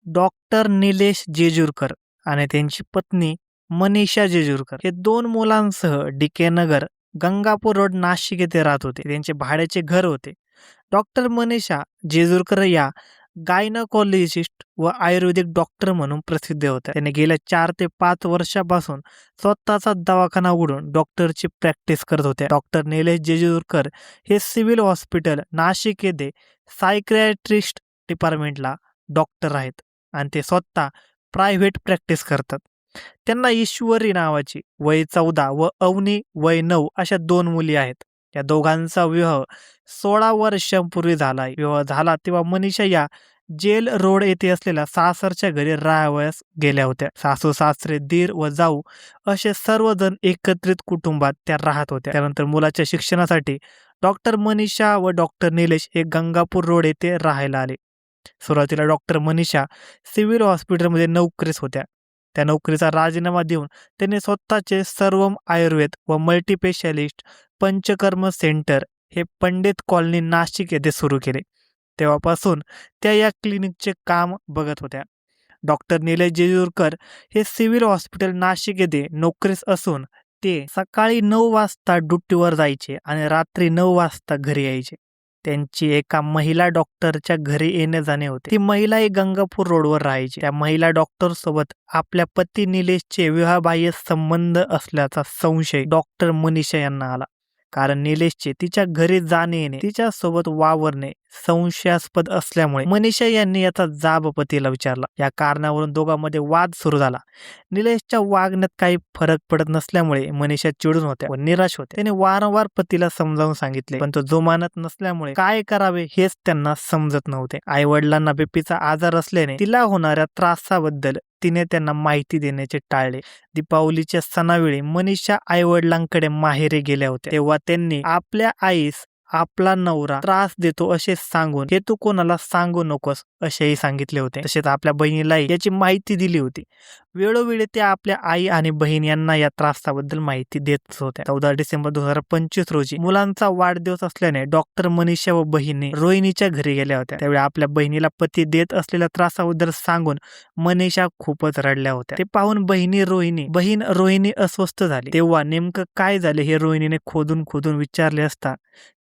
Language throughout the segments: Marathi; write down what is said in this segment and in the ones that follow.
डॉक्टर निलेश जेजूरकर आणि त्यांची पत्नी मनीषा जेजूरकर हे 2 मुलांसह डी.के. नगर, गंगापूर रोड, नाशिक येथे राहत होते. त्यांचे भाड्याचे घर होते. डॉक्टर मनीषा जेजूरकर या गायनोकॉलॉजिस्ट व आयुर्वेदिक डॉक्टर म्हणून प्रसिद्ध होत्या. त्यांनी गेल्या 4 ते 5 वर्षापासून स्वतःचा दवाखाना उघडून डॉक्टरची प्रॅक्टिस करत होत्या. डॉक्टर निलेश जेजूरकर हे सिव्हिल हॉस्पिटल नाशिक येथे सायकियाट्रिस्ट डिपार्टमेंटला डॉक्टर आहेत आणि ते स्वतः प्रायव्हेट प्रॅक्टिस करतात. त्यांना ईश्वरी नावाची वय 14 व अवनी वय 9 अशा 2 मुली आहेत. या दोघांचा विवाह 16 वर्षांपूर्वी झाला आहे. विवाह झाला तेव्हा मनीषा या जेल रोड येथे असलेल्या सासरच्या घरी राहावयास गेल्या होत्या. सासू सासरे, दीर व जाऊ असे सर्वजण एकत्रित कुटुंबात त्या राहत होत्या. त्यानंतर मुलाच्या शिक्षणासाठी डॉक्टर मनीषा व डॉक्टर निलेश हे गंगापूर रोड येथे राहायला आले. सुरुवातीला डॉक्टर मनीषा सिव्हिल हॉस्पिटलमध्ये नोकरीस होत्या. त्या नोकरीचा राजीनामा देऊन त्यांनी स्वतःचे सर्वम आयुर्वेद व मल्टीस्पेशालिस्ट पंचकर्म सेंटर हे पंडित कॉलनी नाशिक येथे सुरू केले. तेव्हापासून त्या या क्लिनिकचे काम बघत होत्या. डॉक्टर निलेश जेजूरकर हे सिव्हिल हॉस्पिटल नाशिक येथे नोकरीस असून ते सकाळी 9 वाजता ड्युटीवर जायचे आणि रात्री 9 वाजता घरी यायचे. त्यांची एका महिला डॉक्टरच्या घरी येणे जाणे होते. ती महिला ही गंगापूर रोडवर राहायची. त्या महिला डॉक्टर सोबत आपल्या पती निलेशचे विवाहबाह्य संबंध असल्याचा संशय डॉक्टर मनीषा यांना आला. कारण निलेशचे तिच्या घरी जाणे येणे, तिच्यासोबत वावरणे संशयास्पद असल्यामुळे मनीषा यांनी याचा जाब पतीला विचारला. या कारणावरून दोघांमध्ये वाद सुरू झाला. निलेशच्या वागण्यात काही फरक पडत नसल्यामुळे मनीषा चिडून होत्या व निराश होत्या. त्याने वारंवार पतीला समजावून सांगितले, पण तो जुमानत नसल्यामुळे काय करावे हेच त्यांना समजत नव्हते. आई वडिलांना बीपीचा आजार असल्याने तिला होणाऱ्या त्रासाबद्दल तिने त्यांना माहिती देण्याचे टाळले. दीपावलीच्या सणावेळी मनीषा आई वडिलांकडे माहेरी गेल्या होत्या. तेव्हा त्यांनी आपल्या आईस आपला नवरा त्रास देतो असे सांगून हे तू कोणाला सांगू नकोस असेही सांगितले होते. तसेच आपल्या बहिणीलाही याची माहिती दिली होती. वेळोवेळी ते आपल्या आई आणि बहीण यांना या त्रासाबद्दल माहिती देत होत्या. 14 डिसेंबर 2025 रोजी मुलांचा वाढदिवस असल्याने डॉक्टर मनीषा व बहिणी रोहिणीच्या घरी गेल्या होत्या. त्यावेळी आपल्या बहिणीला पती देत असलेल्या त्रासाबद्दल सांगून मनीषा खूपच रडल्या होत्या. ते पाहून बहीण रोहिणी अस्वस्थ झाली. तेव्हा नेमकं काय झाले हे रोहिणीने खोदून विचारले असता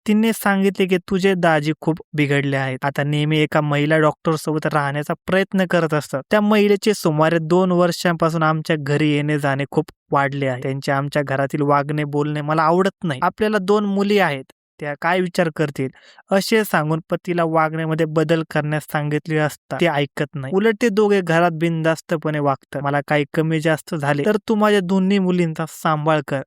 तिने सांगितले की तुझे दाजी खूप बिघडले आहेत. आता नेहमी एका महिला डॉक्टर सोबत राहण्याचा प्रयत्न करत असतात. त्या महिलेचे सुमारे 2 वर्षांपासून आमच्या घरी येणे जाणे खूप वाढले आहे. त्यांचे आमच्या घरातील वागणे बोलणे मला आवडत नाही. आपल्याला 2 मुली आहेत, त्या काय विचार करतील असे सांगून पतीला वागण्यामध्ये बदल करण्यास सांगितले असता ते ऐकत नाही. उलट ते दोघे घरात बिनधास्तपणे वागतात. मला काही कमी जास्त झाले तर तू माझ्या दोन्ही मुलींचा सांभाळ कर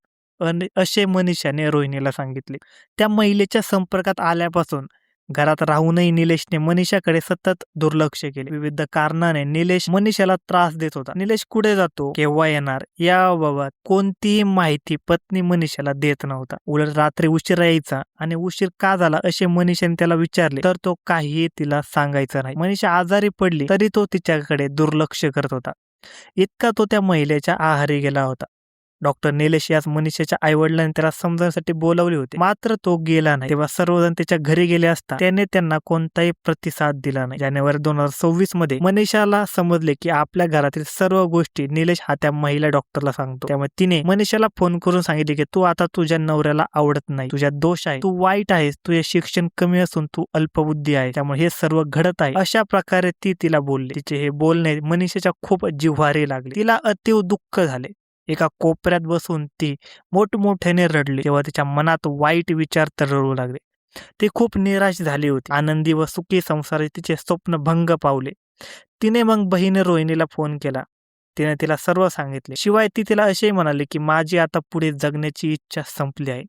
असे मनीषाने रोहिणीला सांगितले. त्या महिलेच्या संपर्कात आल्यापासून घरात राहूनही निलेशने मनीषाकडे सतत दुर्लक्ष केले. विविध कारणाने निलेश मनीषाला त्रास देत होता. निलेश कुठे जातो, केव्हा येणार याबाबत कोणतीही माहिती पत्नी मनीषाला देत नव्हता. उलट रात्री उशिरा यायचा आणि उशीर का झाला असे मनीषाने त्याला विचारले तर तो काहीही तिला सांगायचा नाही. मनीषा आजारी पडली तरी तो तिच्याकडे दुर्लक्ष करत होता. इतका तो त्या महिलेच्या आहारी गेला होता. डॉक्टर निलेश याच मनीषाच्या आईवडिलांनी त्याला समजण्यासाठी बोलावले होते, मात्र तो गेला नाही. तेव्हा सर्वजण त्याच्या घरी गेले असता त्याने त्यांना कोणताही प्रतिसाद दिला नाही. जानेवारी 2026 मध्ये मनीषाला समजले की आपल्या घरातील सर्व गोष्टी निलेश हा त्या महिला डॉक्टरला सांगतो. त्यामुळे तिने मनीषाला फोन करून सांगितले की तू आता तुझ्या नवऱ्याला आवडत नाही, तुझ्यात दोष आहे, तू वाईट आहेस, तुझे शिक्षण कमी असून तू अल्पबुद्धी आहे, त्यामुळे हे सर्व घडत आहे. अशा प्रकारे ती तिला बोलली. तिचे हे बोलणे मनीषाच्या खूप जिव्हारी लागले. तिला अतीव दुःख झाले. एका कोपऱ्यात बसून ती मोठमोठ्याने रडली. तेव्हा तिच्या मनात वाईट विचार तरळू लागले. ती खूप निराश झाली होती. आनंदी व सुखी संसाराचे तिचे स्वप्न भंग पावले. तिने मग बहीण रोहिणीला फोन केला. तिने तिला सर्व सांगितले. शिवाय ती तिला असेही म्हणाली की माझी आता पुढे जगण्याची इच्छा संपली आहे.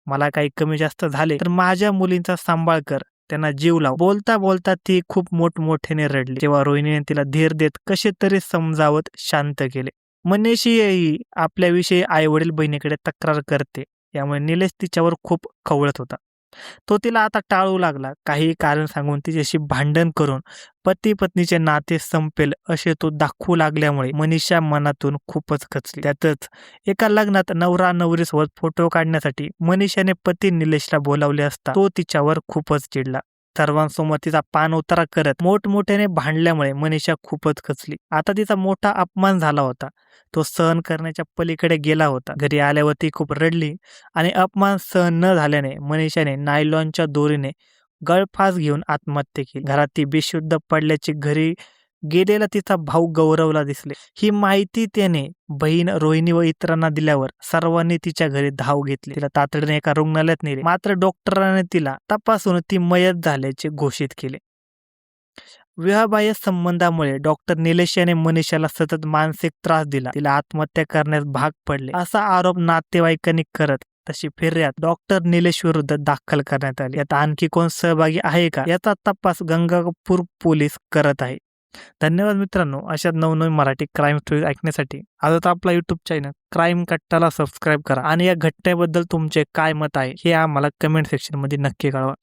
मला काही कमी जास्त झाले तर माझ्या मुलींचा सांभाळ कर, त्यांना जीव लाव. बोलता बोलता ती खूप मोठमोठ्याने रडली. तेव्हा रोहिणीने तिला धीर देत कसे तरी समजावत शांत केले. मनीषाही आपल्याविषयी आई वडील बहिणीकडे तक्रार करते, यामुळे निलेश तिच्यावर खूप खवळत होता. तो तिला आता टाळू लागला. काही कारण सांगून तिच्याशी भांडण करून पती पत्नीचे नाते संपेल असे तो दाखवू लागल्यामुळे मनीषा मनातून खूपच खचली. त्यातच एका लग्नात नवरा नवरीसोबत फोटो काढण्यासाठी मनीषाने पती निलेशला बोलावले असता तो तिच्यावर खूपच चिडला. सर्वांसमोर तिचा पान उतारा करत मोठमोठ्याने भांडल्यामुळे मनीषा खूपच खचली. आता तिचा मोठा अपमान झाला होता. तो सहन करण्याच्या पलीकडे गेला होता. घरी आल्यावर ती खूप रडली आणि अपमान सहन न झाल्याने मनीषाने नायलॉनच्या दोरीने गळफास घेऊन आत्महत्या केली. घरात ती बेशुद्ध पडल्याची घरी गेलेला तिचा भाऊ गौरवला दिसले. ही माहिती त्याने बहीण रोहिणी व इतरांना दिल्यावर सर्वांनी तिच्या घरी धाव घेतली. तिला तातडीने एका रुग्णालयात नेले. मात्र डॉक्टरांनी तिला तपासून ती मयत झाल्याचे घोषित केले. विवाहबाह्य संबंधामुळे डॉक्टर निलेश याने मनीषाला सतत मानसिक त्रास दिला, तिला आत्महत्या करण्यास भाग पडले असा आरोप नातेवाईकांनी करत तशी फिर्याद डॉक्टर निलेश विरुद्ध दाखल करण्यात आली. यात आणखी कोण सहभागी आहे का याचा तपास गंगापूर पोलीस करत आहे. धन्यवाद मित्रांनो. अशा नवनवीन मराठी क्राईम स्टोरीज ऐकण्यासाठी आजच आपला युट्यूब चॅनल क्राईम कट्टाला सबस्क्राईब करा आणि या घटनेबद्दल तुमचे काय मत आहे हे आम्हाला कमेंट सेक्शन मध्ये नक्की कळवा.